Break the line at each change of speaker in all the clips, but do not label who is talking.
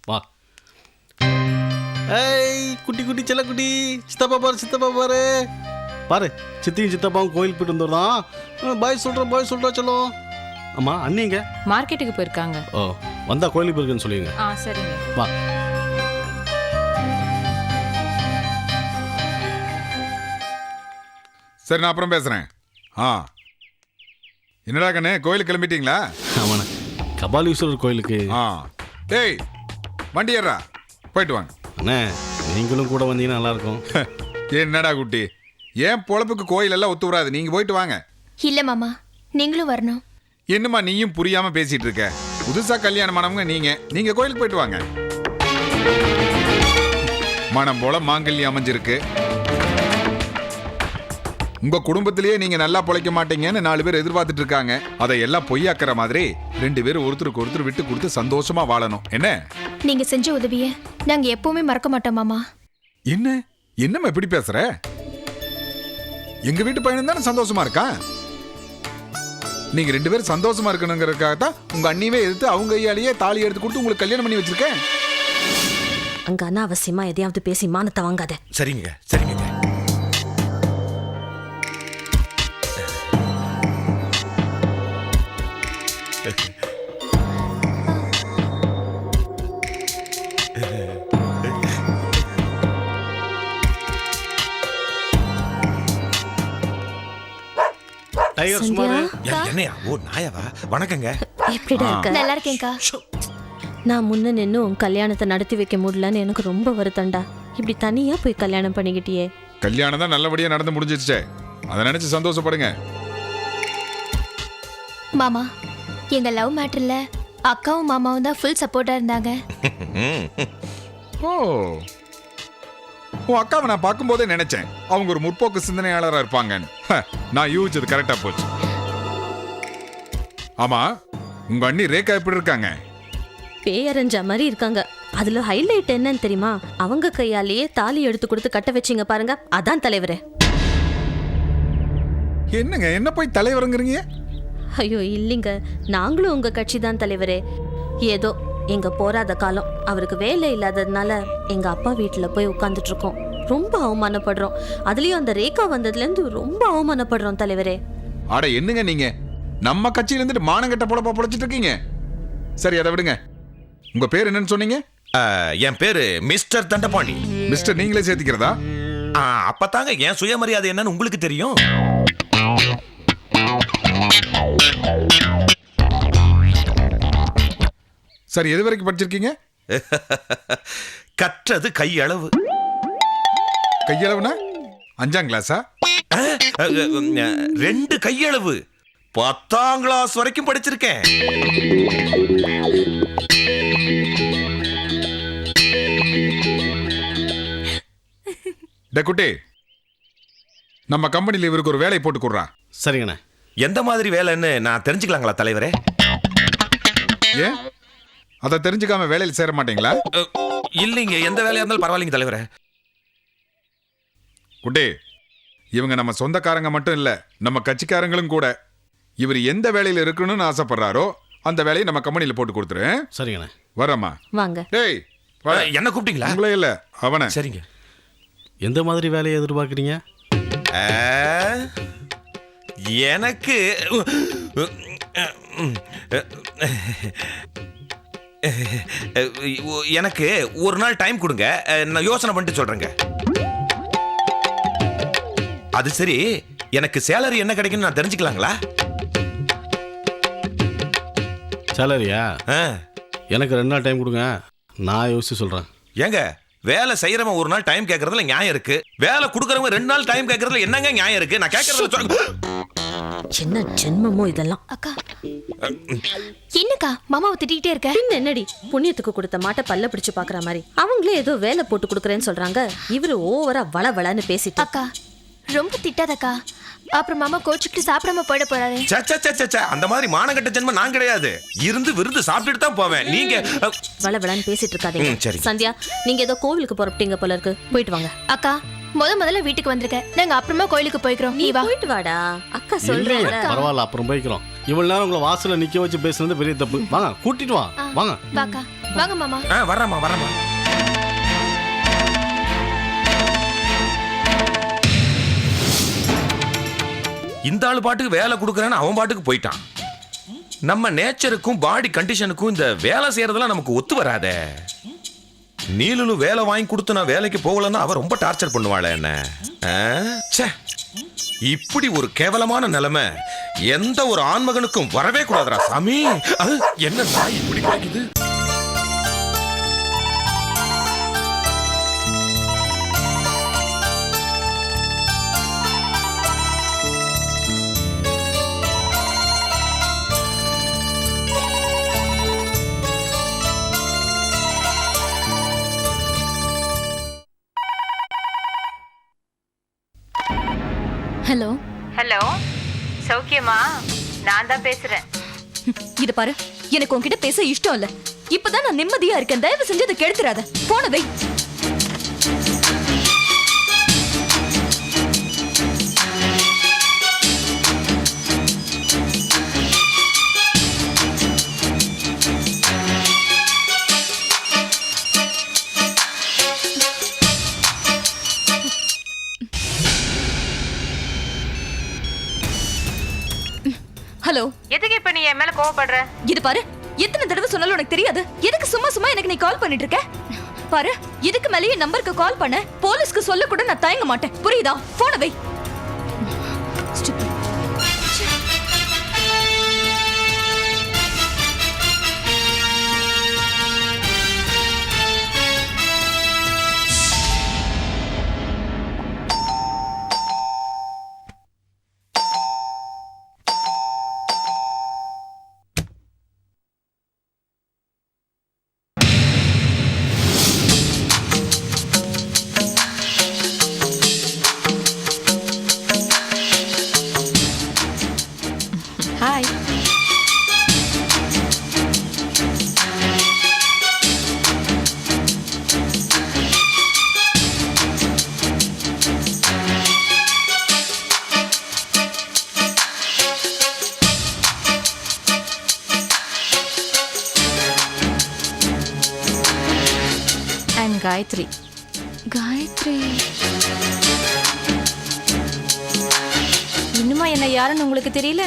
வா. ஏய் குட்டி குட்டி செல்ல குட்டி, சித்தப்பா பாரு, சித்தப்பா பாரு பாரு. சித்தியும் சித்தப்பாவும் கோயில் போயிட்டு வந்துடுறான். பாய் சொல்கிறேன் செல்லம். ஆமாம், அண்ணிங்க
மார்க்கெட்டுக்கு போயிருக்காங்க.
ஓ, வந்தா கோயிலுக்கு போயிருக்குன்னு சொல்லுவீங்க.
சரிங்க.
வா.
சரி, நான் அப்புறம் பேசுகிறேன். என்னடா கண்ணே, கோயிலுக்கு கிளம்பிட்டீங்களா?
ஆமாண்ணே, கபாலீஸ்வரர் கோயிலுக்கு.
டேய் வண்டி ஏறா, போயிட்டு வாங்க.
அண்ணே, நீங்களும் கூட வந்தீங்கன்னா நல்லாயிருக்கும்.
என்னடா குட்டி, ஏன் பொழப்புக்கு கோயில் எல்லாம் ஒத்து வராது, நீங்கள் போயிட்டு வாங்க.
இல்ல மாமா, நீங்களும் வரணும்.
என்னம்மா நீயும் புரியாம பேசிட்டு இருக்க? புதுசா கல்யாணமானவங்க நீங்க கோயிலுக்கு போயிட்டு வாங்க. மனம் போல மாங்கல்யம் அமைஞ்சிருக்கு. உங்க குடும்பத்திலேயே நீங்க நல்லா பொழைக்க மாட்டீங்கன்னு 4 பேர் எதிர்பார்த்துட்டு இருக்காங்க. அதையெல்லாம் பொய்யாக்குற மாதிரி 2 பேரும் ஒருத்தருக்கு ஒருத்தர் விட்டு கொடுத்து சந்தோஷமா வாழணும். என்ன
நீங்க செஞ்ச உதவிய நாங்க எப்பவுமே மறக்க மாட்டோம் மாமா.
என்னம்மா இப்படி பேசுற? எங்க வீட்டு பையன் தானே சந்தோஷமா இருக்கான். நீங்க 2 பேரும் சந்தோஷமா இருக்கணுங்கிறதுக்காக தான் உங்க அண்ணியே எதிர்த்து அவங்க கையாலேயே தாலி எடுத்து கொடுத்து உங்களுக்கு கல்யாணம் பண்ணி வச்சிருக்கேன்.
அங்க அனாவசியமா எதையாவது பேசி மானத்தை வாங்காத.
சரிங்க. என்னையா? ஓ நாயாவா? வணக்கங்க.
எப்படிடா இருக்க?
நல்லா இருக்கேன்க்கா.
நான் முன்ன நின்று உன் கல்யாணத்தை நடத்தி வைக்க முடியலன்னு எனக்கு ரொம்ப வருத்தம்டா. இப்படி தனியா போய் கல்யாணம் பண்ணிக்கிட்டியே.
கல்யாணம் தான் நல்லபடியா நடந்து முடிஞ்சிருச்சே, அதை நினைச்சு சந்தோஷப்படுங்க.
மாமா, எங்க லவ் மேட்டர்ல அக்காவும் மாமாவும் தான் ஃபுல் சப்போர்ட்டா இருந்தாங்க.
ஓ, உன் அக்காவை நான் பார்க்கும்போதே நினைச்சேன் அவங்க ஒரு முற்போக்கு சிந்தனையாளராக இருப்பாங்கன்னு. நான் யூகிச்சது கரெக்டா போச்சு. ஆமா, உங்க அண்ணி ரேகா எப்படி இருக்காங்க?
பேயரஞ்ச மாதிரி இருக்காங்க. அதுல ஹைலைட் என்னன்னு தெரியுமா? அவங்க கையாலேயே தாலி எடுத்து கொடுத்து கட்ட வச்சிங்க பாருங்க, அதான் தலைவரே.
என்னங்க என்ன போய் தலைவருங்கிறீங்க?
ஐயோ இல்லைங்க, நாங்களும் உங்க கட்சி தான் தலைவரே. ஏதோ எங்க போராத காலம் அவருக்கு வேலை இல்லாததுனால எங்க அப்பா வீட்டுல போய் உட்கார்ந்துட்டு இருக்கோம். ரொம்ப அவமானப்படுறோம். அதுலயும் அந்த ரேகா வந்ததுல இருந்து ரொம்ப அவமானப்படுறோம் தலைவரே.
ஆட என்னங்க நீங்க நம்ம கட்சியில இருந்துட்டு மானங்கட்ட பொழப்பா பொழைச்சிட்டு இருக்கீங்க. சரி, அதை விடுங்க. உங்க பேர் என்னன்னு சொன்னீங்க?
என் பேரு மிஸ்டர் தண்டபாணி.
மிஸ்டர் நீங்களே சேர்த்திக்கிறதா?
அப்பதாங்க என் சுயமரியாதை என்னன்னு உங்களுக்கு தெரியும்.
சரி, எது வரைக்கும் படிச்சிருக்கீங்க?
கற்றது கையளவு.
கையளவுனா 5ஆம் கிளாஸா?
2 கையளவு. 10ஆம் கிளாஸ் வரைக்கும் படிச்சிருக்கேன்.
குட்டி, நம்ம கம்பெனில இவருக்கு ஒரு வேலை போட்டு கொடுறான்.
சரிங்கண்ணே.
எந்த மாதிரி வேலைன்னு நான் தெரிஞ்சுக்கலாங்களா தலைவரே?
ஏன் அதை தெரிஞ்சுக்காம வேலையில் சேர மாட்டீங்களா?
இல்லைங்க, எந்த வேலையா இருந்தாலும் பரவாயில்லைங்க தலைவரே.
குட்டி, இவங்க நம்ம சொந்தக்காரங்க மட்டும் இல்ல, நம்ம கட்சிக்காரங்களும் கூட. இவர் எந்த வேலையில இருக்கணும்னு ஆசைப்படுறாரோ அந்த வேலையை நம்ம கம்பெனில போட்டு கொடுத்துரு.
சரிங்கண்ணே.
வரமா
வாங்க.
டேய்,
என்ன கூப்பிட்டீங்களா?
உங்களே இல்ல, அவனை.
சரிங்க.
எந்த மாதிரி வேலையை எதிர்பார்க்குறீங்க?
எனக்கு எனக்கு ஒரு நாள் டைம் கொடுங்க, நான் யோசனை பண்ணிட்டு சொல்றேங்க. அது சரி, எனக்கு சேலரி என்ன கிடைக்கும்னு நான் தெரிஞ்சுக்கலாங்களா?
சேலரியா? எனக்கு 2 நாள் டைம் கொடுங்க, நான் யோசிச்சு சொல்றேன்.
ஏங்க, வேலை செய்யறவன் ஒரு நாள் டைம் கேட்கறதுல நியாயம் இருக்கு, வேலை கொடுக்கறவங்க 2 நாள் டைம் கேட்கறதுல என்னங்க நியாயம் இருக்கு? நான் கேட்கறது
என்ன ஜென்மமோ இதெல்லாம்.
அக்கா, என்னக்கா மாமாவை திட்டிகிட்டே இருக்க?
பின்ன என்னடி, புண்ணியத்துக்கு கொடுத்த மாட்டை பல்ல பிடிச்சு பாக்குற மாதிரி அவங்களே ஏதோ வேலை போட்டு கொடுக்குறேன்னு சொல்றாங்க. இவரு ஓவரா வளன்னு பேசிட்டு.
அக்கா, ரொம்ப திட்டாதக்கா, அப்புறம் மாமா கோச்சுக்கிட்டு சாப்பிடாம போயிட போறாரு.
அந்த மாதிரி மானகட்ட ஜென்மம் நான் கிடையாது. இருந்து விருந்து சாப்பிட்டுட்டு தான் போவேன். நீங்க
வளன்னு பேசிட்டு இருக்காதீங்க.
சரி
சந்தியா, நீங்க ஏதோ கோவிலுக்கு புறப்பட்டீங்க போல இருக்கு, போயிட்டு வாங்க.
அக்கா, முதல்ல வீட்டுக்கு வந்திருக்கேன், நாங்க அப்புறமா கோயிலுக்கு போய்க்கிறோம்.
நீ போயிட்டு வாடா, அக்கா சொல்றேன்.
பரவாயில்ல, அப்புறம் போய்க்கிறோம். இவ்வளவு நேரம் உங்களை வாசல்ல நிக்க வச்சு பேசுறது பெரிய தப்பு. வாங்க, கூட்டிட்டு வா. வாங்க.
வாக்கா. வாங்க மாமா.
வரமா வரமா. இந்த ஆளு பாட்டுக்கு வேலை கொடுக்குறேன்னு அவன் பாட்டுக்கு போயிட்டான். நம்ம நேச்சருக்கும் பாடி கண்டிஷனுக்கும் இந்த வேலை செய்யறதெல்லாம் நமக்கு ஒத்து வராதே. நீலு வேலை வாங்கி கொடுத்து நான் வேலைக்கு போகலன்னா அவ ரொம்ப டார்ச்சர் பண்ணுவாளே என்ன. ச்சே, இப்படி ஒரு கேவலமான நிலைமை எந்த ஒரு ஆண்மகனுக்கும் வரவே கூடாதுடா சாமி. என்ன நாய் இப்படி கேக்குது.
ஹலோ
ஹலோ, சௌக்கியமா? நான் தான் பேசுறேன்.
இது பாரு, எனக்கு உன்கிட்ட பேச இஷ்டம் இல்ல. இப்பதான் நான் நிம்மதியா இருக்கேன். தயவு செஞ்சு அதை கெடுத்துறாத. போன வை. ஹலோ,
எதுக்கு இப்ப நீ என் மேல கோவப்படுற?
இது பாரு, எத்தனை தடவை சொன்னாலும் உனக்கு தெரியாது. எதுக்கு சும்மா சும்மா எனக்கு நீ கால் பண்ணிட்டு இருக்க? பாரு, இதுக்கு மேலே என் நம்பருக்கு கால் பண்ண போலீஸ்க்கு சொல்ல கூட நான் தயங்க மாட்டேன். புரியுதா? போன வை. ஹாய்.
ஐம் காயத்ரி.
காயத்ரி,
இன்னுமா என்ன யாருன்னு உங்களுக்கு தெரியல?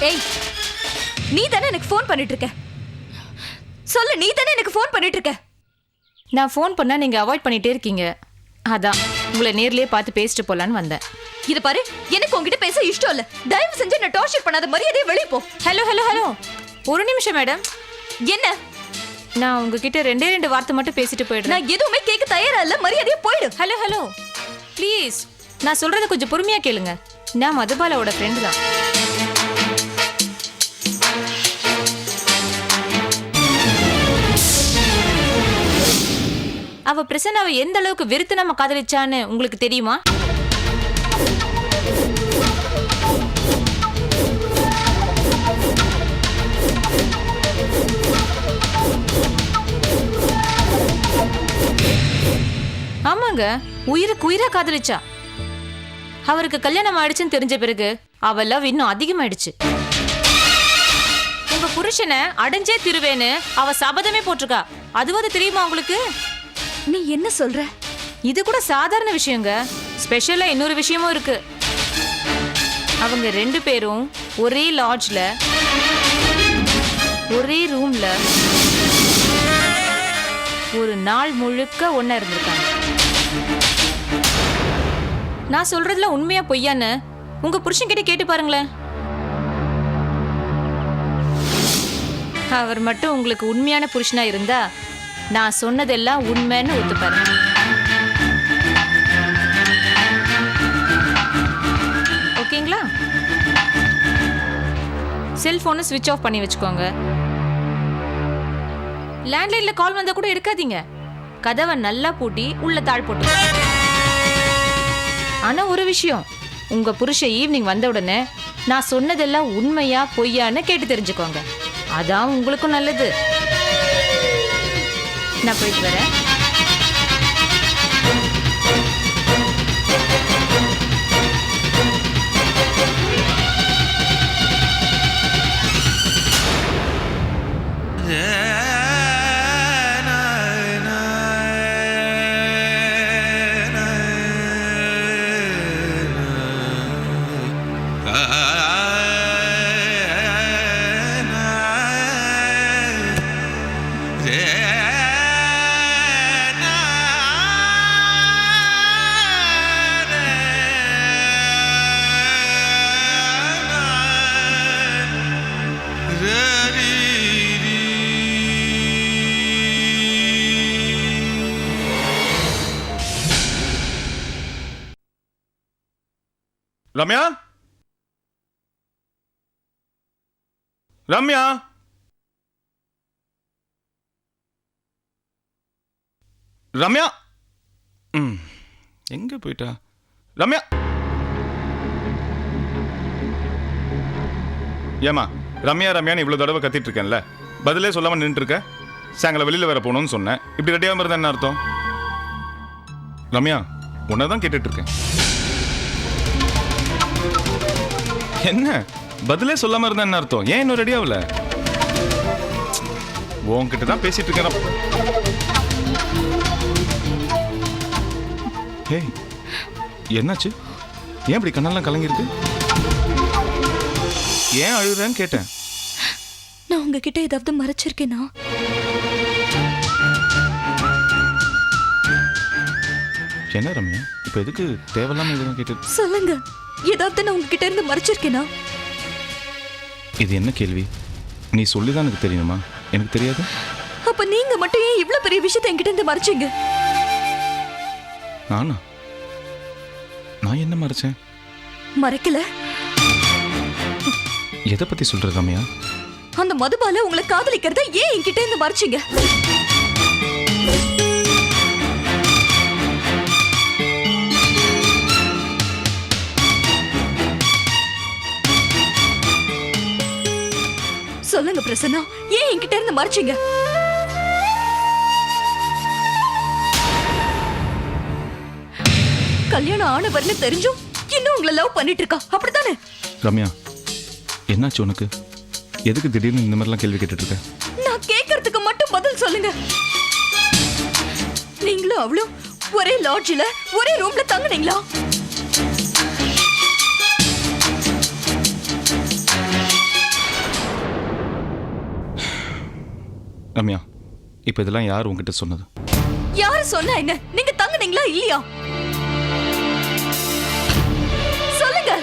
ஏய், நீ தானே எனக்கு ஃபோன் பண்ணிட்டு இருக்க? சொல்லு, நீ தானே எனக்கு ஃபோன் பண்ணிட்டு இருக்க?
நான் ஃபோன் பண்ணா நீங்க அவாய்ட் பண்ணிட்டே இருக்கீங்க. அதான் உங்களை நேர்லயே பார்த்து பேசிட்டு போலான்னு வந்தேன்.
இது பாரு, எனக்கு உன்கிட்ட பேச இஷ்டம் இல்ல. தயவு செஞ்சு என்ன டார்ச்சர் பண்ணாத. மரியாதையா வெளிய போ.
ஹலோ ஹலோ ஹலோ, ஒரு நிமிஷம் மேடம்.
என்ன?
நான் உங்ககிட்ட ரெண்டு வார்த்தை மட்டும் பேசிட்டு போயிடுறேன்.
நான் எதுவுமே கேட்க தயாரா இல்ல. மரியாதையா போயிடு.
ஹலோ ஹலோ ப்ளீஸ், நான் சொல்றத கொஞ்சம் பொறுமையா கேளுங்க. நான் மதுபாலாவோட ஃப்ரெண்டு தான். அவ பிரசன்னாவை எந்த அளவுக்கு வெறுத்து நம்ம காதலிச்சான்னு உங்களுக்கு தெரியுமா? ஆமாங்க, உயிருக்கு உயிரா காதலிச்சா. அவருக்கு கல்யாணம் ஆயிடுச்சுன்னு தெரிஞ்ச பிறகு அவ லவ் இன்னும் அதிகமாயிடுச்சு. உங்க புருஷனை அடைஞ்சே திருவேன்னு அவ சபதமே போட்டிருக்கா. அதுவாது தெரியுமா உங்களுக்கு?
நீ என்ன சொல்ற?
இது கூட சாதாரண விஷயங்க. ஸ்பெஷலா இன்னொரு விஷயமும் இருக்கு. அவங்க 2 பேரும் ஒரே லாட்ஜ்ல ஒரே ரூம்ல ஒரு நாள் முழுக்க ஒண்ணா இருந்திருக்காங்க. நான் சொல்றதுல உண்மையா பொய்யான்னு உங்க புருஷன் கிட்ட கேட்டு பாருங்களேன். அவர் மட்டும் உங்களுக்கு உண்மையான புருஷனா இருந்தா நான் சொன்னதெல்லாம் உண்மைன்னு ஒத்துப்பாரு. ஓகேங்களா? செல்போனை ஸ்விட்ச் ஆஃப் பண்ணி வச்சுக்கோங்க. லேண்ட்லைன்ல கால் வந்தா கூட எடுக்காதீங்க. கதவை நல்லா பூட்டி உள்ள தாழ் போட்டு. ஆனா ஒரு விஷயம், உங்க புருஷன் ஈவினிங் வந்த உடனே நான் சொன்னதெல்லாம் உண்மையா பொய்யான்னு கேட்டு தெரிஞ்சுக்கோங்க. அதான் உங்களுக்கும் நல்லது. நான் போயிட்டு வரேன்.
ரம்யா, ரம்யா, ரம்யா, எங்க போயிட்டா ரம்யா? ஏமா ரம்யா ரம்யான்னு இவ்வளவு தடவை கத்திட்டு இருக்கேன்ல, பதிலே சொல்லாம நின்று இருக்க. சாயங்காலம் வெளியில வேற போகணும்னு சொன்னேன். இப்படி ரெடியாக இருந்தா என்ன அர்த்தம்? ரம்யா, உன்னதான் கேட்டுட்டு இருக்கேன். என்ன பதிலே சொல்லாம இருந்தா என்ன அர்த்தம்? ஏன் இன்னும் ரெடி ஆகல? உன்கிட்ட தான் பேசிட்டு இருக்கேன். ஏய், என்னாச்சு? ஏன் இப்படி கண்ணெல்லாம் கலங்கிருக்கு? ஏன் அழுகுறேன்னு கேட்டேன்.
நான் உங்ககிட்ட ஏதாவது மறைச்சிருக்கேனா?
என்ன ரம்யா, இப்ப எதுக்கு தேவையில்லாம இதெல்லாம் கேட்டு?
சொல்லுங்க, ஏதாவது நான் உங்ககிட்ட இருந்து மறைச்சிருக்கேனா?
இது என்ன கேள்வி? நீ சொல்லிதான் எனக்கு தெரியணுமா? எனக்கு தெரியாது.
அப்ப நீங்க மட்டும் ஏன் இவ்ளோ பெரிய விஷயத்தை என்கிட்ட இருந்து மறைச்சீங்க?
நானா? நான் என்ன மறைச்சேன்?
மறைக்கல.
எதை பத்தி சொல்ற ரம்யா?
அந்த மதுபால உங்களை காதலிக்கிறத ஏன் என்கிட்ட இருந்து மறைச்சீங்க? சொல்லுங்க பிரசன்னா, ஏன் என்கிட்ட இருந்து மறைச்சீங்க? கல்யாணம் ஆனவர்னு தெரிஞ்சும் இன்னும் உங்களை லவ் பண்ணிட்டு இருக்கா, அப்படித்தானே?
ரம்யா, என்னாச்சு உனக்கு? எதுக்கு திடீர்னு இந்த மாதிரிலாம் கேள்வி கேட்டுட்டு இருக்க?
நான் கேட்கறதுக்கு மட்டும் பதில் சொல்லுங்க. நீங்களும் அவளும் ஒரே லாட்ஜ்ல ஒரே ரூம்ல தங்குனீங்களா?
ரம்யா, இப்ப இதெல்லாம் யார் உன்கிட்ட சொன்னது?
யாரு சொன்னா என்ன? நீங்க தங்குனீங்களா இல்லையா? சொல்லுங்க.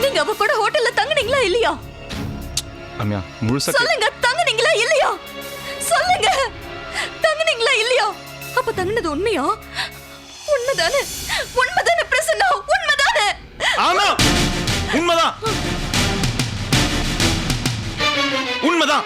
நீங்க அவ கூட ஹோட்டல்ல தங்குனீங்களா இல்லையா?
ரம்யா, முழுசா
சொல்லுங்க, தங்குனீங்களா இல்லையா? சொல்லுங்க, தங்குனீங்களா இல்லையா? அப்ப தங்குனது உண்மையா? உண்மைதானே? உண்மைதானே பிரசன்னா? உண்மைதானே?
ஆமா, உண்மைதான், உண்மைதான்.